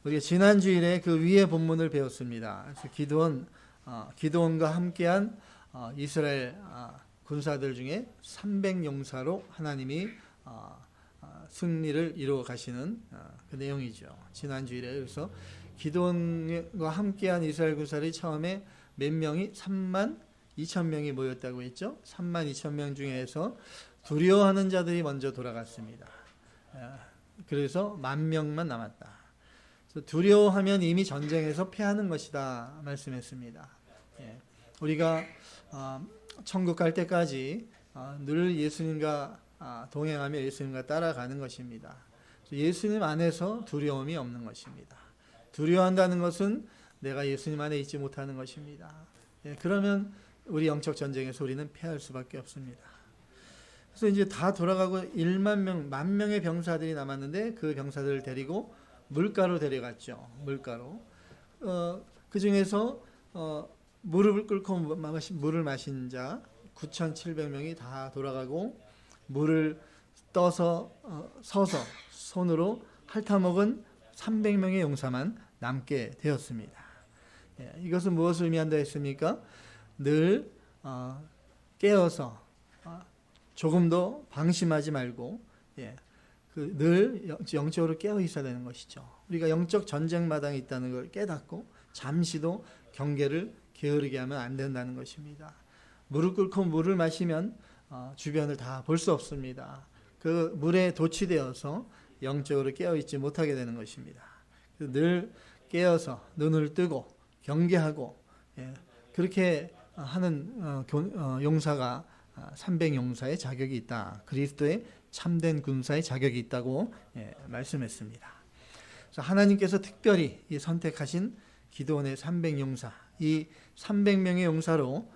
우리가 지난 주일에 그 위의 본문을 배웠습니다. 그래서 기드온과 함께한 이스라엘 군사들 중에 300용사로 하나님이 승리를 이루어 가시는 그 내용이죠. 지난 주일에. 그래서 기드온과 함께한 이스라엘 군사들이 처음에 몇 명이 3만 2천 명이 모였다고 했죠. 3만 2천 명 중에서 두려워하는 자들이 먼저 돌아갔습니다. 그래서 1만 명만 남았다. 그래서 두려워하면 이미 전쟁에서 패하는 것이다 말씀했습니다. 우리가 천국 갈 때까지 늘 예수님과 동행하며 예수님과 따라가는 것입니다. 예수님 안에서 두려움이 없는 것입니다. 두려워한다는 것은 내가 예수님 안에 있지 못하는 것입니다. 그러면 우리 영적 전쟁에서 우리는 패할 수밖에 없습니다. 그래서 이제 다 돌아가고 1만 명, 10,000명의 병사들이 남았는데 그 병사들을 데리고 물가로 데려갔죠. 물가로. 그 중에서 무릎을 꿇고 물을 마신 자 9,700명이 다 돌아가고 물을 떠서 서서 손으로 핥아먹은 300명의 용사만 남게 되었습니다. 이것은 무엇을 의미한다 했습니까? 늘 깨어서 조금도 방심하지 말고 늘 영적으로 깨어 있어야 되는 것이죠. 우리가 영적 전쟁마당에 있다는 걸 깨닫고 잠시도 경계를 게으르게 하면 안 된다는 것입니다. 무릎 꿇고 물을 마시면 주변을 다 볼 수 없습니다. 그 물에 도취되어서 영적으로 깨어 있지 못하게 되는 것입니다. 늘 깨어서 눈을 뜨고 경계하고 그렇게 하는 용사가 300용사의 자격이 있다. 그리스도의 참된 군사의 자격이 있다고 말씀했습니다. 그래서 하나님께서 특별히 선택하신 기드온의 300용사, 이 300명의 용사로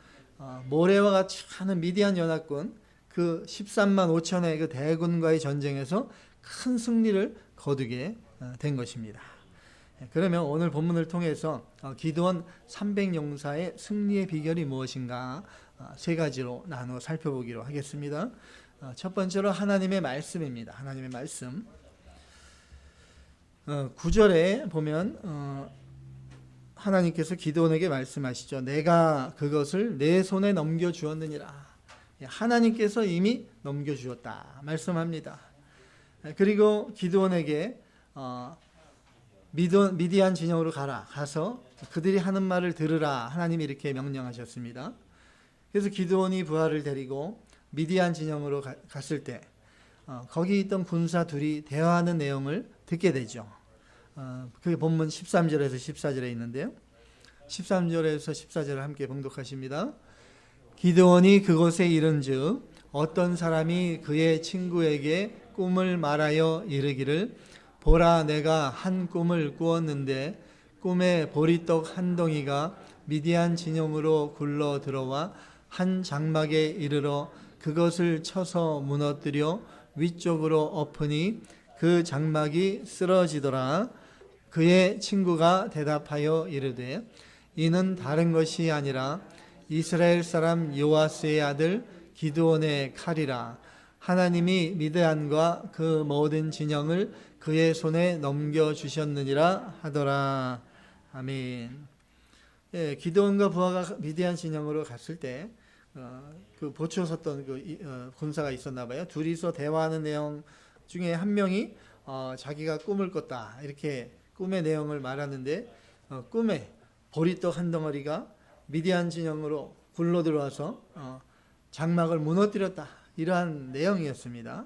모래와 같이 하는 미디안 연합군 그 13만 5천의 그 대군과의 전쟁에서 큰 승리를 거두게 된 것입니다. 그러면 오늘 본문을 통해서 기드온 300용사의 승리의 비결이 무엇인가 세 가지로 나누어 살펴보기로 하겠습니다. 첫 번째로 하나님의 말씀입니다. 하나님의 말씀. 9절에 보면 하나님께서 기드온에게 말씀하시죠. 내가 그것을 내 손에 넘겨주었느니라. 하나님께서 이미 넘겨주었다 말씀합니다. 그리고 기드온에게 미디안 진영으로 가서 그들이 하는 말을 들으라 하나님이 이렇게 명령하셨습니다. 그래서 기드온이 부하를 데리고 미디안 진영으로 갔을 때 거기 있던 군사 둘이 대화하는 내용을 듣게 되죠. 그게 본문 13절에서 14절에 있는데요. 13절에서 14절을 함께 봉독하십니다. 기드온이 그곳에 이른즉 어떤 사람이 그의 친구에게 꿈을 말하여 이르기를 보라 내가 한 꿈을 꾸었는데 꿈에 보리떡 한 덩이가 미디안 진영으로 굴러 들어와 한 장막에 이르러 그것을 쳐서 무너뜨려 위쪽으로 엎으니 그 장막이 쓰러지더라. 그의 친구가 대답하여 이르되 이는 다른 것이 아니라 이스라엘 사람 요아스의 아들 기드온의 칼이라. 하나님이 미드안과 그 모든 진영을 그의 손에 넘겨주셨느니라 하더라. 아멘. 기드온과 부하가 미디안 진영으로 갔을 때 그 보초 섰던 그 군사가 있었나 봐요. 둘이서 대화하는 내용 중에 한 명이 자기가 꿈을 꿨다 이렇게 꿈의 내용을 말하는데 꿈에 보리떡 한 덩어리가 미디안 진영으로 굴러 들어와서 장막을 무너뜨렸다 이러한 내용이었습니다.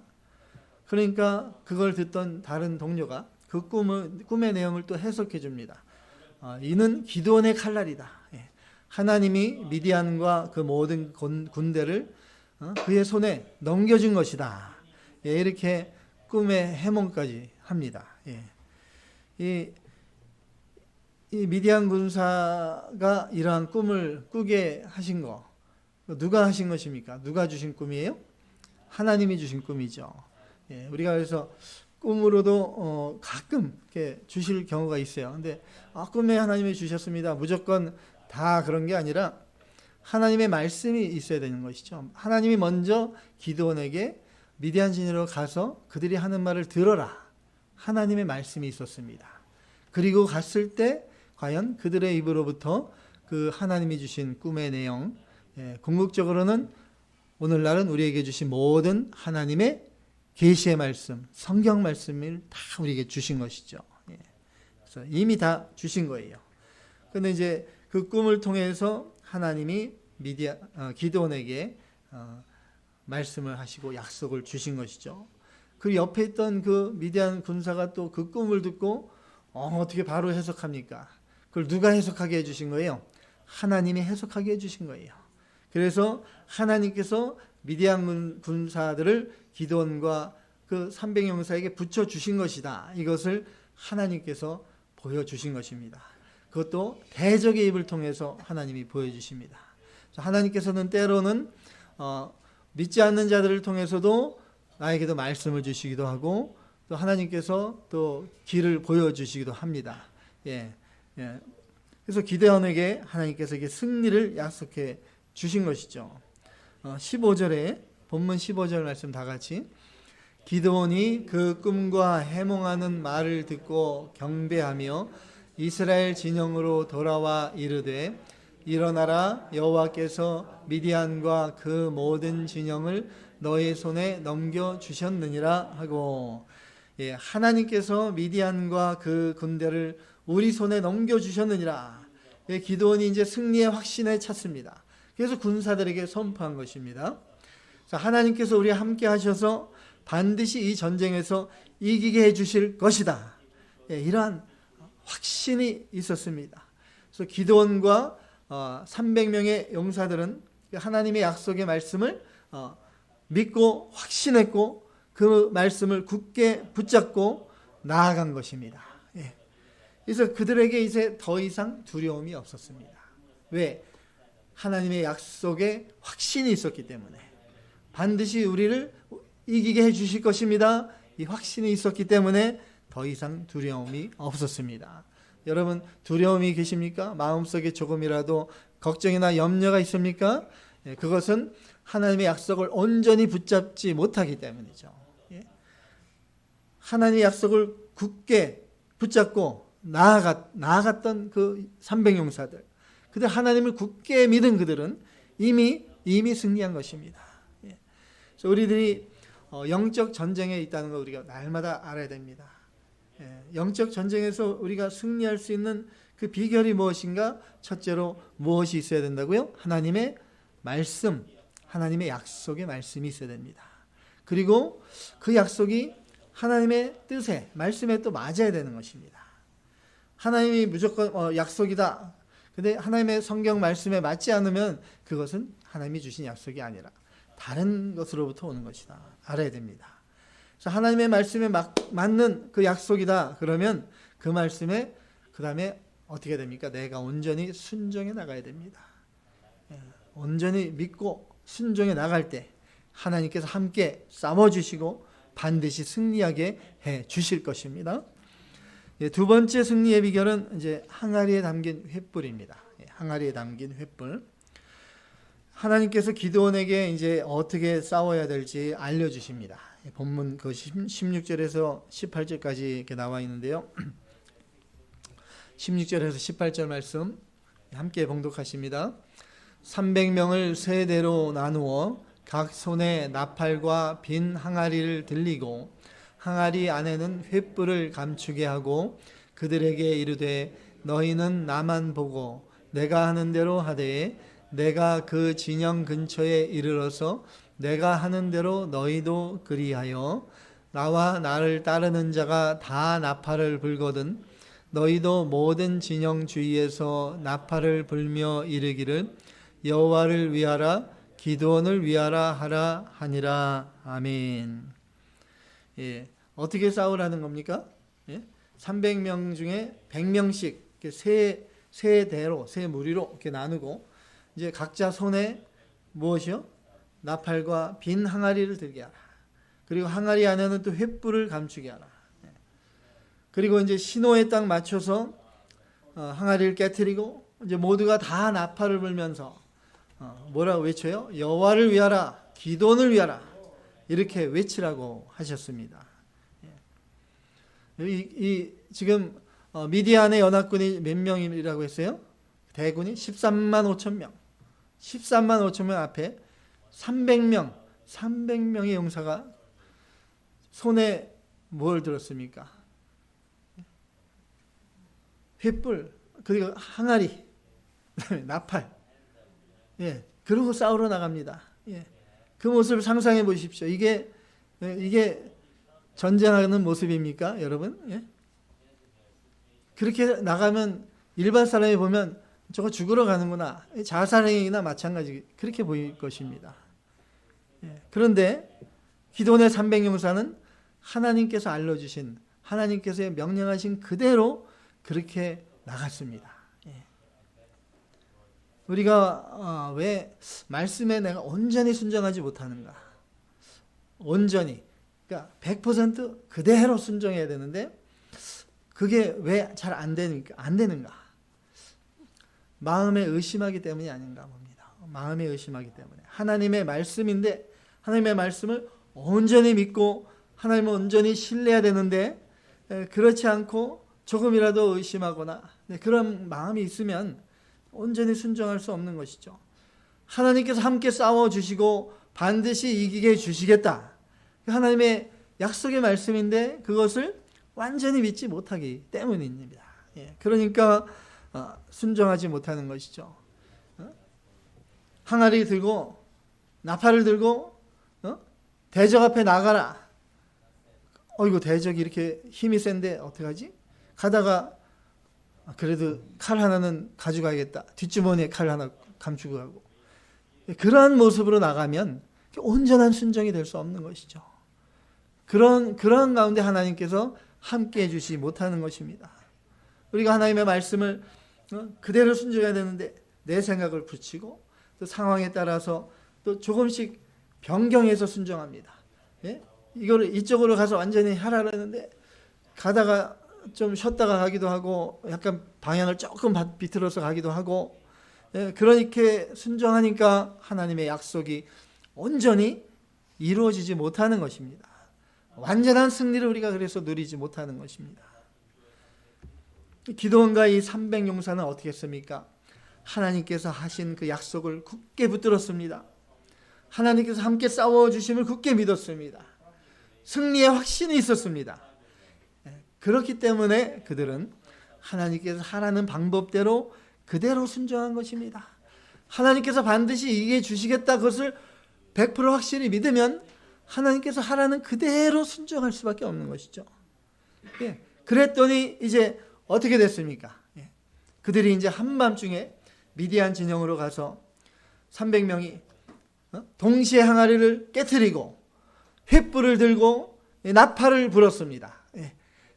그러니까 그걸 듣던 다른 동료가 그 꿈의 내용을 또 해석해 줍니다. 이는 기드온의 칼날이다. 하나님이 미디안과 그 모든 군대를 그의 손에 넘겨준 것이다. 이렇게 꿈의 해몽까지 합니다. 이 미디안 군사가 이러한 꿈을 꾸게 하신 거 누가 하신 것입니까? 누가 주신 꿈이에요? 하나님이 주신 꿈이죠. 우리가 그래서 꿈으로도 가끔 이렇게 주실 경우가 있어요. 근데 꿈에 하나님이 주셨습니다. 무조건 다 그런 게 아니라 하나님의 말씀이 있어야 되는 것이죠. 하나님이 먼저 기드온에게 미디안 진영으로 가서 그들이 하는 말을 들어라. 하나님의 말씀이 있었습니다. 그리고 갔을 때 과연 그들의 입으로부터 그 하나님이 주신 꿈의 내용, 궁극적으로는 오늘날은 우리에게 주신 모든 하나님의 계시의 말씀, 성경 말씀을 다 우리에게 주신 것이죠. 그래서 이미 다 주신 거예요. 그런데 이제 그 꿈을 통해서 하나님이 기드온에게 말씀을 하시고 약속을 주신 것이죠. 그 옆에 있던 그 미디안 군사가 또 그 꿈을 듣고 어떻게 바로 해석합니까? 그걸 누가 해석하게 해주신 거예요? 하나님이 해석하게 해주신 거예요. 그래서 하나님께서 미디안 군사들을 기드온과 그 300용사에게 붙여주신 것이다. 이것을 하나님께서 보여주신 것입니다. 그것도 대적의 입을 통해서 하나님이 보여주십니다. 하나님께서는 때로는 믿지 않는 자들을 통해서도 나에게도 말씀을 주시기도 하고 또 하나님께서 또 길을 보여주시기도 합니다. 그래서 기드온에게 하나님께서 이게 승리를 약속해 주신 것이죠. 15절에 본문 15절 말씀 다 같이 기드온이 그 꿈과 해몽하는 말을 듣고 경배하며 이스라엘 진영으로 돌아와 이르되 일어나라 여호와께서 미디안과 그 모든 진영을 너의 손에 넘겨주셨느니라 하고 하나님께서 미디안과 그 군대를 우리 손에 넘겨주셨느니라. 기드온이 이제 승리의 확신에 찼습니다. 그래서 군사들에게 선포한 것입니다. 하나님께서 우리와 함께 하셔서 반드시 이 전쟁에서 이기게 해주실 것이다. 이러한 확신이 있었습니다. 그래서 기드온과 300명의 용사들은 하나님의 약속의 말씀을 믿고 확신했고 그 말씀을 굳게 붙잡고 나아간 것입니다. 그래서 그들에게 이제 더 이상 두려움이 없었습니다. 왜? 하나님의 약속에 확신이 있었기 때문에 반드시 우리를 이기게 해주실 것입니다. 이 확신이 있었기 때문에 더 이상 두려움이 없었습니다. 여러분 두려움이 계십니까? 마음속에 조금이라도 걱정이나 염려가 있습니까? 그것은 하나님의 약속을 온전히 붙잡지 못하기 때문이죠. 하나님의 약속을 굳게 붙잡고 나아갔던 그 300용사들, 그들 하나님을 굳게 믿은 그들은 이미 승리한 것입니다. 그래서 우리들이 영적 전쟁에 있다는 걸 우리가 날마다 알아야 됩니다. 영적 전쟁에서 우리가 승리할 수 있는 그 비결이 무엇인가? 첫째로 무엇이 있어야 된다고요? 하나님의 말씀, 하나님의 약속의 말씀이 있어야 됩니다. 그리고 그 약속이 하나님의 뜻에, 말씀에 또 맞아야 되는 것입니다. 하나님이 무조건 약속이다. 근데 하나님의 성경 말씀에 맞지 않으면 그것은 하나님이 주신 약속이 아니라 다른 것으로부터 오는 것이다. 알아야 됩니다. 그래서 하나님의 말씀에 맞는 그 약속이다. 그러면 그 말씀에 그 다음에 어떻게 됩니까? 내가 온전히 순종해 나가야 됩니다. 온전히 믿고 순종해 나갈 때 하나님께서 함께 싸워주시고 반드시 승리하게 해 주실 것입니다. 두 번째 승리의 비결은 이제 항아리에 담긴 횃불입니다. 항아리에 담긴 횃불. 하나님께서 기드온에게 이제 어떻게 싸워야 될지 알려주십니다. 본문 그 16절에서 18절까지 이렇게 나와 있는데요. 16절에서 18절 말씀 함께 봉독하십니다. 300명을 세 대로 나누어 각 손에 나팔과 빈 항아리를 들리고 항아리 안에는 횃불을 감추게 하고 그들에게 이르되 너희는 나만 보고 내가 하는 대로 하되 내가 그 진영 근처에 이르러서 내가 하는 대로 너희도 그리하여 나와 나를 따르는 자가 다 나팔을 불거든 너희도 모든 진영 주위에서 나팔을 불며 이르기를 여호와를 위하라 기드온을 위하라 하라 하니라. 아멘. 어떻게 싸우라는 겁니까? 300명 중에 100명씩 세 대로 세 무리로 이렇게 나누고 이제 각자 손에 무엇이요? 나팔과 빈 항아리를 들게 하라. 그리고 항아리 안에는 또 횃불을 감추게 하라. 그리고 이제 신호에 딱 맞춰서 항아리를 깨트리고 이제 모두가 다 나팔을 불면서 뭐라고 외쳐요? 여호와를 위하라, 기드온을 위하라 이렇게 외치라고 하셨습니다. 지금 미디안의 연합군이 몇 명이라고 했어요? 대군이 13만 5천 명. 13만 5천 명 앞에 300명의 용사가 손에 뭘 들었습니까? 횃불, 그리고 항아리, 그다음에 나팔. 예, 그러고 싸우러 나갑니다. 예, 그 모습을 상상해 보십시오. 이게 전쟁하는 모습입니까, 여러분? 예? 그렇게 나가면 일반 사람이 보면 저거 죽으러 가는구나. 자살행위나 마찬가지 그렇게 보일 것입니다. 예, 그런데 기도원의 300용사는 하나님께서 알려주신, 하나님께서 명령하신 그대로 그렇게 나갔습니다. 예. 우리가 왜 말씀에 내가 온전히 순종하지 못하는가? 온전히, 그러니까 100% 그대로 순종해야 되는데 그게 왜 잘 안 되는가? 마음에 의심하기 때문이 아닌가 봅니다. 마음에 의심하기 때문에. 하나님의 말씀인데 하나님의 말씀을 온전히 믿고 하나님을 온전히 신뢰해야 되는데 그렇지 않고 조금이라도 의심하거나 그런 마음이 있으면 온전히 순종할 수 없는 것이죠. 하나님께서 함께 싸워주시고 반드시 이기게 해주시겠다. 하나님의 약속의 말씀인데 그것을 완전히 믿지 못하기 때문입니다. 그러니까 순종하지 못하는 것이죠. 항아리 들고 나팔을 들고 대적 앞에 나가라. 이거 대적이 이렇게 힘이 센데 어떡하지? 가다가 그래도 칼 하나는 가져가야겠다. 뒷주머니에 칼 하나 감추고 가고. 그러한 모습으로 나가면 온전한 순종이 될 수 없는 것이죠. 그런 가운데 하나님께서 함께 해주시 못하는 것입니다. 우리가 하나님의 말씀을 그대로 순종해야 되는데 내 생각을 붙이고 또 상황에 따라서 또 조금씩 변경해서 순종합니다. 예? 이거를 이쪽으로 가서 완전히 하라 그러는데 가다가 좀 쉬었다가 가기도 하고 약간 방향을 조금 비틀어서 가기도 하고 그렇게 순종하니까 하나님의 약속이 온전히 이루어지지 못하는 것입니다. 완전한 승리를 우리가 그래서 누리지 못하는 것입니다. 기도원과 이 300용사는 어떻게 했습니까? 하나님께서 하신 그 약속을 굳게 붙들었습니다. 하나님께서 함께 싸워주심을 굳게 믿었습니다. 승리의 확신이 있었습니다. 그렇기 때문에 그들은 하나님께서 하라는 방법대로 그대로 순종한 것입니다. 하나님께서 반드시 이기게 주시겠다 그것을 100% 확실히 믿으면 하나님께서 하라는 그대로 순종할 수밖에 없는 것이죠. 그랬더니 이제 어떻게 됐습니까? 그들이 이제 한밤중에 미디안 진영으로 가서 300명이 동시에 항아리를 깨트리고 횃불을 들고 나팔을 불었습니다.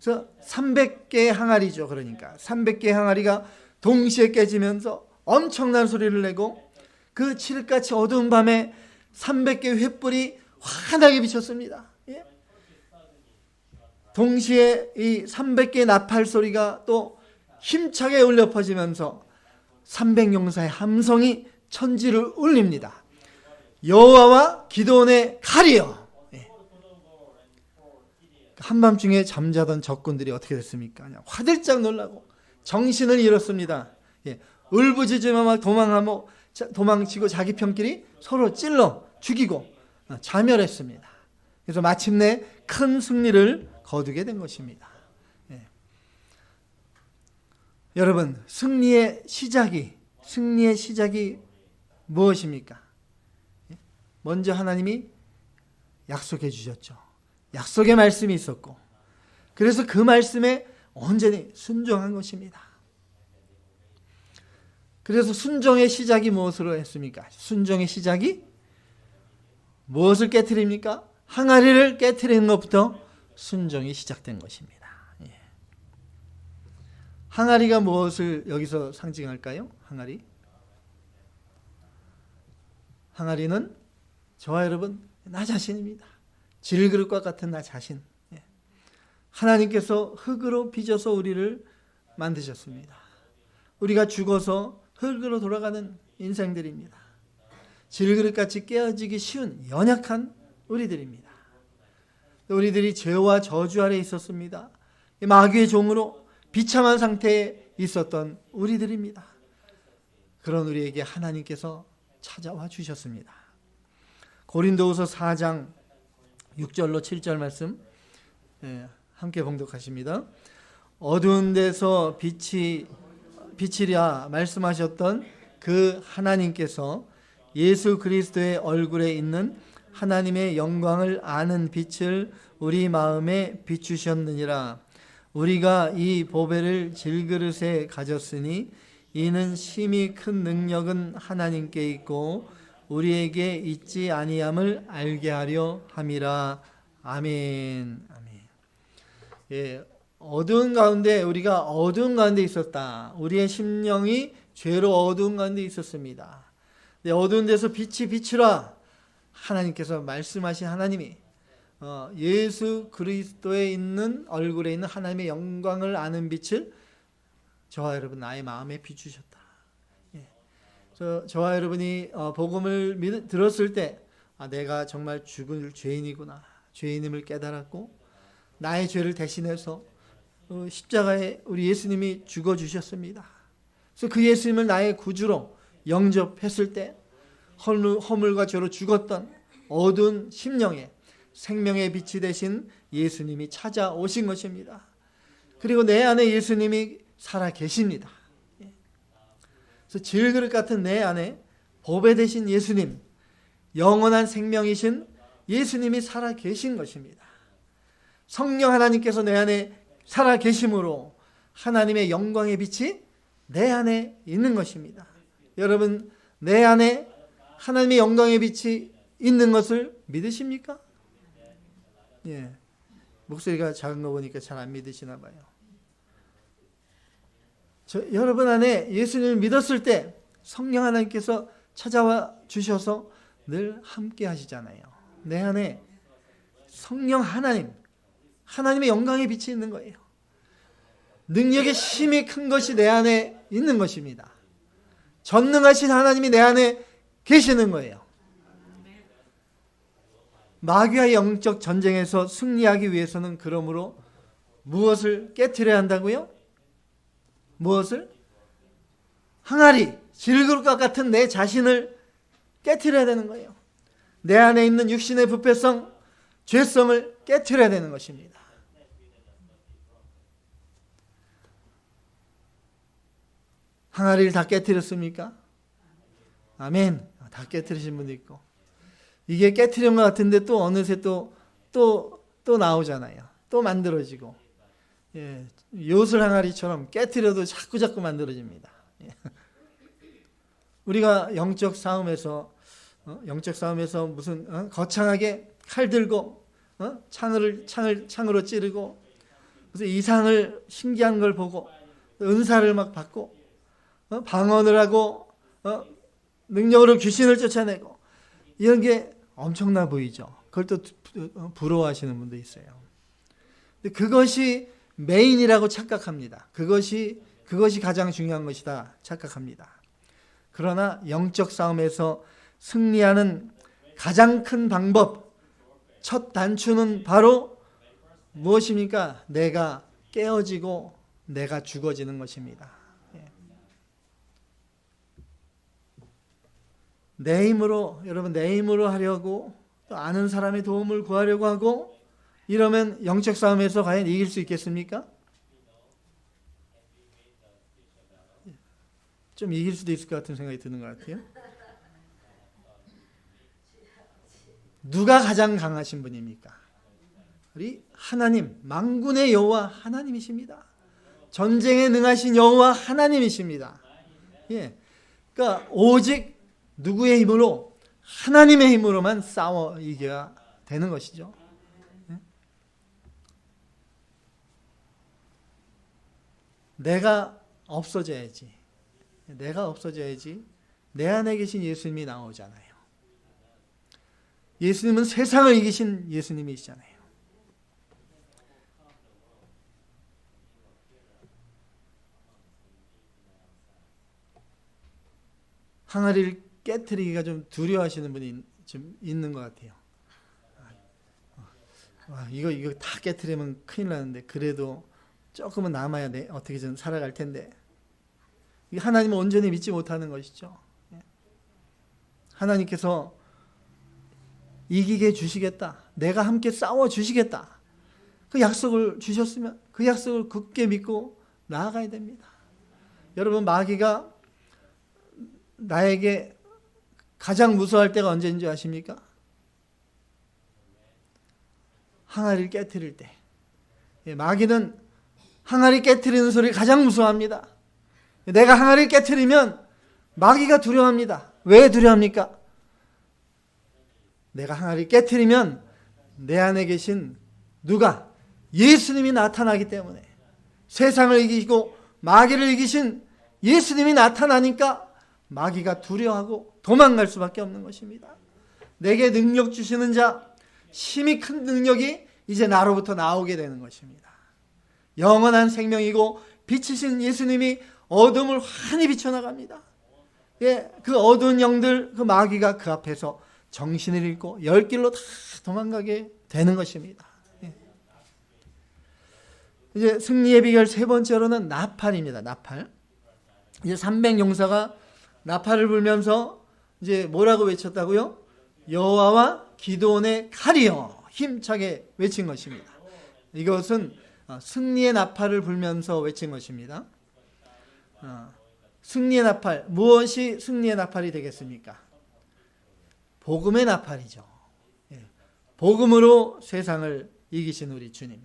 그래서 300개의 항아리죠. 그러니까 300개의 항아리가 동시에 깨지면서 엄청난 소리를 내고 그 칠흑같이 어두운 밤에 300개의 횃불이 환하게 비쳤습니다. 동시에 이 300개의 나팔 소리가 또 힘차게 울려 퍼지면서 300용사의 함성이 천지를 울립니다. 여호와와 기도원의 칼이여. 한밤중에 잠자던 적군들이 어떻게 됐습니까? 그냥 화들짝 놀라고 정신을 잃었습니다. 울부짖으며 도망치고 자기 편끼리 서로 찔러 죽이고 자멸했습니다. 그래서 마침내 큰 승리를 거두게 된 것입니다. 여러분, 승리의 시작이 무엇입니까? 먼저 하나님이 약속해 주셨죠. 약속의 말씀이 있었고 그래서 그 말씀에 온전히 순종한 것입니다. 그래서 순종의 시작이 무엇으로 했습니까? 순종의 시작이 무엇을 깨트립니까? 항아리를 깨트리는 것부터 순종이 시작된 것입니다. 항아리가 무엇을 여기서 상징할까요? 항아리는 저와 여러분 나 자신입니다. 질그릇과 같은 나 자신. 하나님께서 흙으로 빚어서 우리를 만드셨습니다. 우리가 죽어서 흙으로 돌아가는 인생들입니다. 질그릇같이 깨어지기 쉬운 연약한 우리들입니다. 우리들이 죄와 저주 아래 있었습니다. 마귀의 종으로 비참한 상태에 있었던 우리들입니다. 그런 우리에게 하나님께서 찾아와 주셨습니다. 고린도후서 4장 6절로 7절 말씀 함께 봉독하십니다. 어두운 데서 빛이랴 말씀하셨던 그 하나님께서 예수 그리스도의 얼굴에 있는 하나님의 영광을 아는 빛을 우리 마음에 비추셨느니라. 우리가 이 보배를 질그릇에 가졌으니 이는 심히 큰 능력은 하나님께 있고 우리에게 있지 아니함을 알게 하려 함이라. 아멘. 아멘. 예, 어두운 가운데 우리가 어두운 가운데 있었다. 우리의 심령이 죄로 어두운 가운데 있었습니다. 어두운 데서 빛이 비추라. 하나님께서 말씀하신 하나님이 예수 그리스도에 있는 얼굴에 있는 하나님의 영광을 아는 빛을 저와 여러분 나의 마음에 비추셨다. 예. 저와 여러분이 복음을 들었을 때 내가 정말 죽을 죄인이구나. 죄인임을 깨달았고 나의 죄를 대신해서 십자가에 우리 예수님이 죽어주셨습니다. 그래서 그 예수님을 나의 구주로 영접했을 때 허물과 죄로 죽었던 어두운 심령에 생명의 빛이 되신 예수님이 찾아오신 것입니다. 그리고 내 안에 예수님이 살아 계십니다. 그래서 질그릇 같은 내 안에 보배 되신 예수님, 영원한 생명이신 예수님이 살아 계신 것입니다. 성령 하나님께서 내 안에 살아 계심으로 하나님의 영광의 빛이 내 안에 있는 것입니다. 여러분, 내 안에 하나님의 영광의 빛이 있는 것을 믿으십니까? 예. 목소리가 작은 거 보니까 잘 안 믿으시나 봐요. 여러분 안에 예수님을 믿었을 때 성령 하나님께서 찾아와 주셔서 늘 함께 하시잖아요. 내 안에 성령 하나님의 영광의 빛이 있는 거예요. 능력의 힘이 큰 것이 내 안에 있는 것입니다. 전능하신 하나님이 내 안에 계시는 거예요. 마귀와의 영적 전쟁에서 승리하기 위해서는 그러므로 무엇을 깨트려야 한다고요? 무엇을? 항아리, 질그릇과 같은 내 자신을 깨트려야 되는 거예요. 내 안에 있는 육신의 부패성, 죄성을 깨트려야 되는 것입니다. 항아리를 다 깨트렸습니까? 아멘. 다 깨트리신 분도 있고. 이게 깨트린 것 같은데 또 어느새 또 나오잖아요. 또 만들어지고. 예, 요술 항아리처럼 깨트려도 자꾸 만들어집니다. 예. 우리가 영적 싸움에서 무슨 거창하게 칼 들고 창으로 찌르고 무슨 이상을 신기한 걸 보고 은사를 막 받고 방언을 하고 능력으로 귀신을 쫓아내고 이런 게 엄청나 보이죠. 그걸 또 부러워하시는 분도 있어요. 근데 그것이 메인이라고 착각합니다. 그것이 가장 중요한 것이다 착각합니다. 그러나 영적 싸움에서 승리하는 가장 큰 방법, 첫 단추는 바로 무엇입니까? 내가 깨어지고 내가 죽어지는 것입니다. 내 힘으로 하려고 또 아는 사람의 도움을 구하려고 하고 이러면 영적 싸움에서 과연 이길 수 있겠습니까? 좀 이길 수도 있을 것 같은 생각이 드는 것 같아요. 누가 가장 강하신 분입니까? 우리 하나님, 만군의 여호와 하나님이십니다. 전쟁에 능하신 여호와 하나님이십니다. 예, 그러니까 오직 누구의 힘으로? 하나님의 힘으로만 싸워 이겨야 되는 것이죠. 내가 없어져야지. 내 안에 계신 예수님이 나오잖아요. 예수님은 세상을 이기신 예수님이시잖아요. 항아리를 깨트리기가 좀 두려워하시는 분이 좀 있는 것 같아요. 이거 다 깨트리면 큰일 나는데 그래도 조금은 남아야 돼. 어떻게든 살아갈 텐데. 하나님을 온전히 믿지 못하는 것이죠. 하나님께서 이기게 해주시겠다. 내가 함께 싸워 주시겠다. 그 약속을 주셨으면 그 약속을 굳게 믿고 나아가야 됩니다. 여러분, 마귀가 나에게 가장 무서워할 때가 언제인 줄 아십니까? 항아리를 깨트릴 때. 마귀는 항아리 깨트리는 소리를 가장 무서워합니다. 내가 항아리를 깨트리면 마귀가 두려워합니다. 왜 두려워합니까? 내가 항아리를 깨트리면 내 안에 계신 누가? 예수님이 나타나기 때문에. 세상을 이기고 마귀를 이기신 예수님이 나타나니까 마귀가 두려워하고 도망갈 수밖에 없는 것입니다. 내게 능력 주시는 자, 힘이 큰 능력이 이제 나로부터 나오게 되는 것입니다. 영원한 생명이고 빛이신 예수님이 어둠을 환히 비춰나갑니다. 그 어두운 영들, 그 마귀가 그 앞에서 정신을 잃고 열 길로 다 도망가게 되는 것입니다. 이제 승리의 비결 세 번째로는 나팔입니다. 나팔. 이제 300용사가 나팔을 불면서 이제 뭐라고 외쳤다고요? 여호와와 기드온의 칼이여, 힘차게 외친 것입니다. 이것은 승리의 나팔을 불면서 외친 것입니다. 승리의 나팔, 무엇이 승리의 나팔이 되겠습니까? 복음의 나팔이죠. 복음으로 세상을 이기신 우리 주님.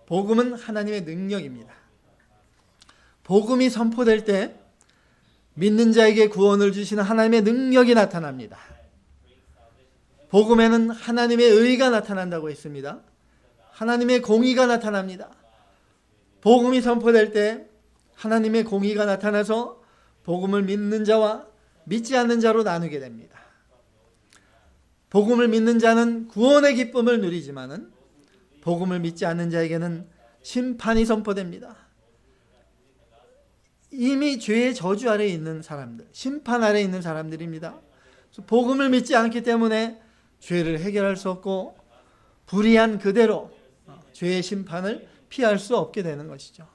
복음은 하나님의 능력입니다. 복음이 선포될 때 믿는 자에게 구원을 주시는 하나님의 능력이 나타납니다. 복음에는 하나님의 의가 나타난다고 했습니다. 하나님의 공의가 나타납니다. 복음이 선포될 때 하나님의 공의가 나타나서 복음을 믿는 자와 믿지 않는 자로 나누게 됩니다. 복음을 믿는 자는 구원의 기쁨을 누리지만은 복음을 믿지 않는 자에게는 심판이 선포됩니다. 이미 죄의 저주 아래에 있는 사람들, 심판 아래에 있는 사람들입니다. 복음을 믿지 않기 때문에 죄를 해결할 수 없고 불의한 그대로 죄의 심판을 피할 수 없게 되는 것이죠.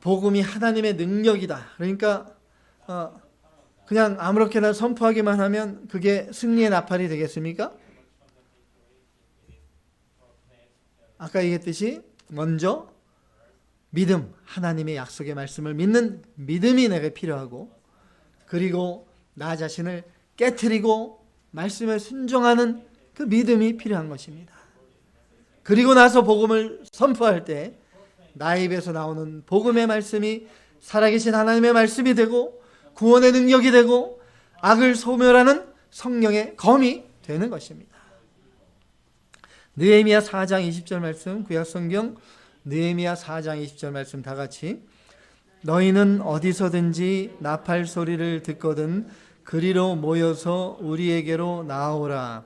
복음이 하나님의 능력이다. 그러니까 그냥 아무렇게나 선포하기만 하면 그게 승리의 나팔이 되겠습니까? 아까 얘기했듯이 먼저 믿음, 하나님의 약속의 말씀을 믿는 믿음이 내게 필요하고, 그리고 나 자신을 깨트리고 말씀에 순종하는 그 믿음이 필요한 것입니다. 그리고 나서 복음을 선포할 때 나의 입에서 나오는 복음의 말씀이 살아계신 하나님의 말씀이 되고 구원의 능력이 되고 악을 소멸하는 성령의 검이 되는 것입니다. 느헤미야 4장 20절 말씀, 구약성경 느헤미야 4장 20절 말씀 다 같이. 너희는 어디서든지 나팔 소리를 듣거든 그리로 모여서 우리에게로 나오라.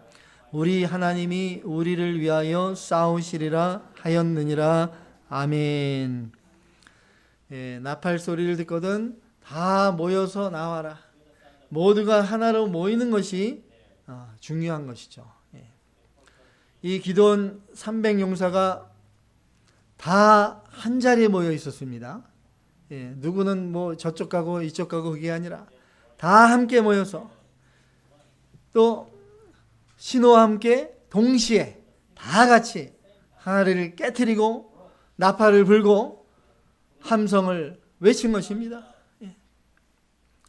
우리 하나님이 우리를 위하여 싸우시리라 하였느니라. 아멘. 나팔 소리를 듣거든 다 모여서 나와라. 모두가 하나로 모이는 것이 중요한 것이죠. 이 기드온 300용사가 다 한 자리에 모여 있었습니다. 누구는 뭐 저쪽 가고 이쪽 가고 그게 아니라 다 함께 모여서 또 신호와 함께 동시에 다 같이 항아리를 깨트리고 나팔을 불고 함성을 외친 것입니다.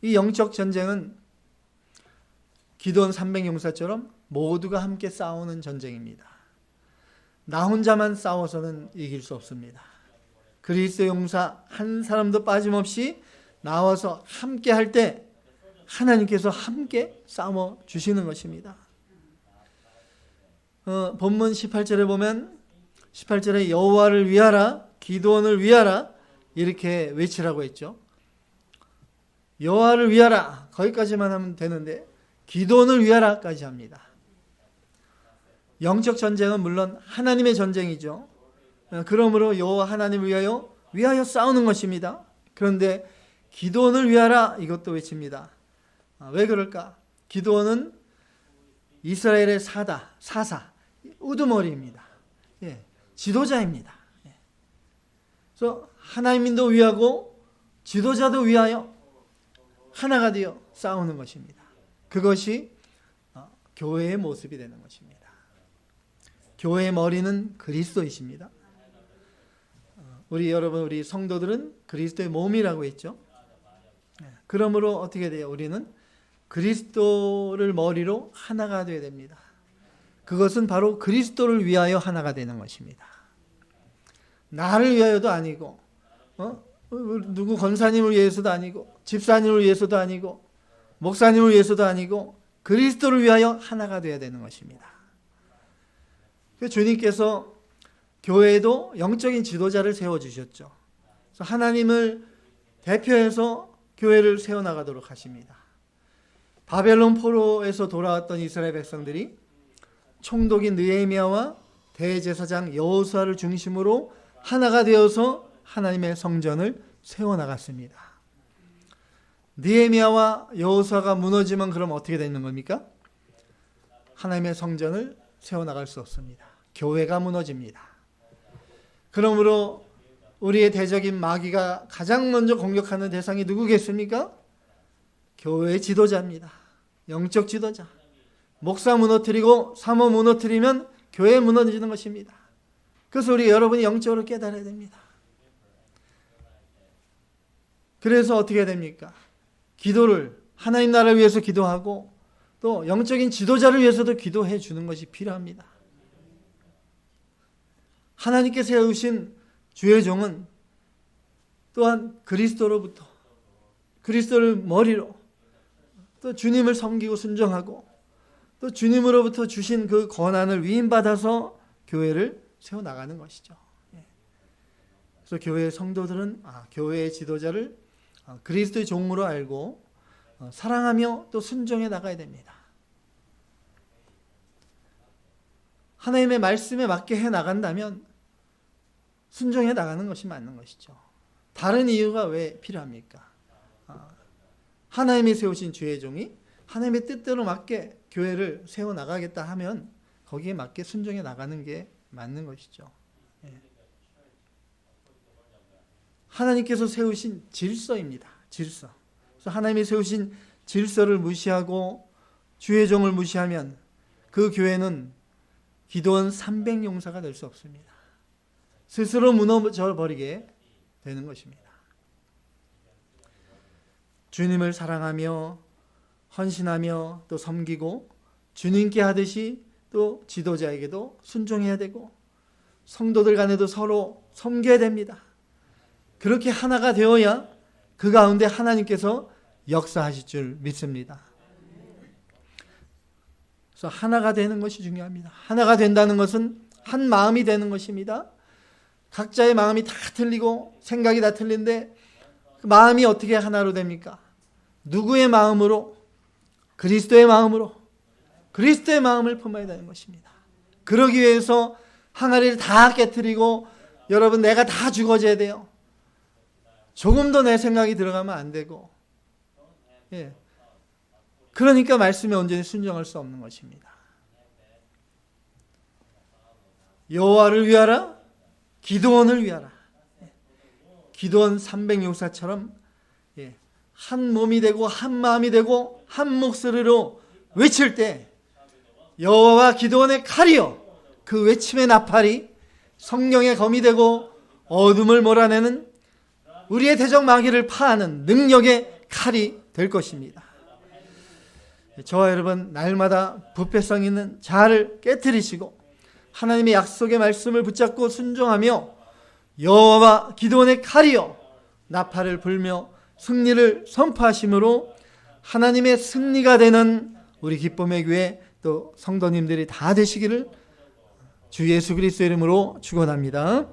이 영적 전쟁은 기드온 300용사처럼 모두가 함께 싸우는 전쟁입니다. 나 혼자만 싸워서는 이길 수 없습니다. 그리스도 용사 한 사람도 빠짐없이 나와서 함께 할 때 하나님께서 함께 싸워 주시는 것입니다. 본문 18절에 보면 18절에 여호와를 위하라, 기드온을 위하라 이렇게 외치라고 했죠. 여호와를 위하라 거기까지만 하면 되는데 기드온을 위하라까지 합니다. 영적 전쟁은 물론 하나님의 전쟁이죠. 그러므로 여호와 하나님을 위하여 싸우는 것입니다. 그런데 기드온을 위하라 이것도 외칩니다. 왜 그럴까? 기드온은 이스라엘의 사사, 우두머리입니다. 지도자입니다. 그래서 하나님도 위하고 지도자도 위하여 하나가 되어 싸우는 것입니다. 그것이 교회의 모습이 되는 것입니다. 교회의 머리는 그리스도이십니다. 우리 여러분, 우리 성도들은 그리스도의 몸이라고 했죠. 그러므로 어떻게 돼요? 우리는 그리스도를 머리로 하나가 되어야 됩니다. 그것은 바로 그리스도를 위하여 하나가 되는 것입니다. 나를 위하여도 아니고, 누구 권사님을 위해서도 아니고, 집사님을 위해서도 아니고, 목사님을 위해서도 아니고, 그리스도를 위하여 하나가 되어야 되는 것입니다. 주님께서 교회에도 영적인 지도자를 세워주셨죠. 그래서 하나님을 대표해서 교회를 세워나가도록 하십니다. 바벨론 포로에서 돌아왔던 이스라엘 백성들이 총독인 느헤미야와 대제사장 여호수아를 중심으로 하나가 되어서 하나님의 성전을 세워나갔습니다. 느헤미야와 여호수아가 무너지면 그럼 어떻게 되는 겁니까? 하나님의 성전을 세워나갈 수 없습니다. 교회가 무너집니다. 그러므로 우리의 대적인 마귀가 가장 먼저 공격하는 대상이 누구겠습니까? 교회의 지도자입니다. 영적 지도자. 목사 무너뜨리고 사모 무너뜨리면 교회 무너지는 것입니다. 그래서 우리 여러분이 영적으로 깨달아야 됩니다. 그래서 어떻게 됩니까? 기도를 하나님 나라를 위해서 기도하고 또 영적인 지도자를 위해서도 기도해 주는 것이 필요합니다. 하나님께 세우신 주의 종은 또한 그리스도로부터, 그리스도를 머리로 또 주님을 섬기고 순종하고 또 주님으로부터 주신 그 권한을 위임받아서 교회를 세워나가는 것이죠. 그래서 교회의 성도들은 교회의 지도자를 그리스도의 종으로 알고 사랑하며 또 순종해 나가야 됩니다. 하나님의 말씀에 맞게 해 나간다면 순종해 나가는 것이 맞는 것이죠. 다른 이유가 왜 필요합니까? 하나님이 세우신 주의 종이 하나님의 뜻대로 맞게 교회를 세워나가겠다 하면 거기에 맞게 순종해 나가는 게 맞는 것이죠. 하나님께서 세우신 질서입니다. 질서. 그래서 하나님이 세우신 질서를 무시하고 주의 종을 무시하면 그 교회는 기도원 300용사가 될 수 없습니다. 스스로 무너져 버리게 되는 것입니다. 주님을 사랑하며 헌신하며 또 섬기고 주님께 하듯이 또 지도자에게도 순종해야 되고 성도들 간에도 서로 섬겨야 됩니다. 그렇게 하나가 되어야 그 가운데 하나님께서 역사하실 줄 믿습니다. 그래서 하나가 되는 것이 중요합니다. 하나가 된다는 것은 한 마음이 되는 것입니다. 각자의 마음이 다 틀리고 생각이 다 틀린데 그 마음이 어떻게 하나로 됩니까? 누구의 마음으로? 그리스도의 마음으로. 그리스도의 마음을 품어야 되는 것입니다. 그러기 위해서 항아리를 다 깨트리고 여러분 내가 다 죽어져야 돼요. 조금도 내 생각이 들어가면 안 되고 그러니까 말씀에 온전히 순종할 수 없는 것입니다. 여호와를 위하라. 기도원을 위하라. 기도원 300용사처럼 한 몸이 되고 한 마음이 되고 한 목소리로 외칠 때 여호와와 기도원의 칼이요 그 외침의 나팔이 성령의 검이 되고 어둠을 몰아내는 우리의 대적 마귀를 파하는 능력의 칼이 될 것입니다. 저와 여러분 날마다 부패성 있는 자아를 깨트리시고 하나님의 약속의 말씀을 붙잡고 순종하며 여호와와 기도원의 칼이요 나팔을 불며 승리를 선포하심으로 하나님의 승리가 되는 우리 기쁨의 교회 또 성도님들이 다 되시기를 주 예수 그리스도의 이름으로 축원합니다.